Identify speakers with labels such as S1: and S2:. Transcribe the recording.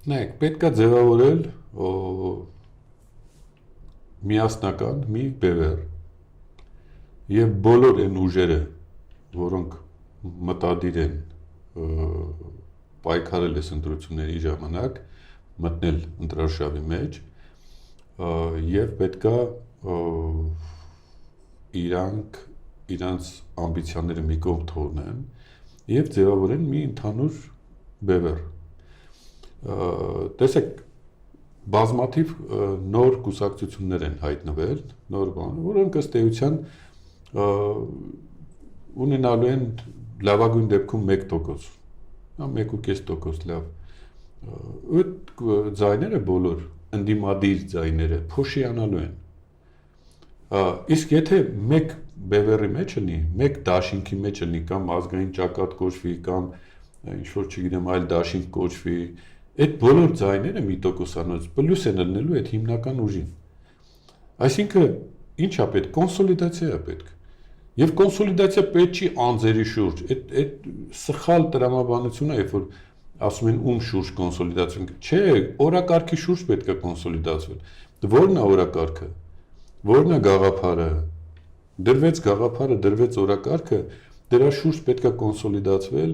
S1: Նայեք, պետք է ձևավորել միասնական մի բևեռ եւ բոլոր այն ուժերը, որոնք մտադիր են պայքարել այս ընտրությունների ժամանակ, մտնել ընտրարշավի մեջ եւ պետք է իրանց ամբիցիաները մի կողմ թողնեն եւ ձևավորեն մի ընդհանուր բևեռ։ Տեսեք, բազմաթիվ նոր կուսակցություններ են հայտնվել, նոր բաներ, որոնք ըստ էության ունենալու են լավագույն դեպքում 1%, 1.5% լավ։ Այդ ձայները բոլոր ընդդիմադիր ձայները փոշիանալու են։ Իսկ եթե մեկ բևեռի մեջ լինի, մեկ դաշինքի մեջ լինի կամ ազգային ճակատ կոչվի կամ ինչ-որ չգիտեմ այլ դաշինք կոչվի, այդ բոլոր ձայները 1%-անոց պլյուս են լինելու այդ հիմնական ուժին։ Այսինքն ի՞նչ է պետք, կոնսոլիդացիա է պետք։ Եվ կոնսոլիդացիա պետք չի անձերի շուրջ, այդ սխալ տրամաբանություն է, երբ որ ասում են ում շուրջ կոնսոլիդացիա, չէ, օրակարգի շուրջ պետք է կոնսոլիդացվել։ Ո՞րն է օրակարգը, ո՞րն է գաղափարը, դրվեց գաղափարը, դրվեց օրակարգը, դրա շուրջ պետք է կոնսոլիդացվել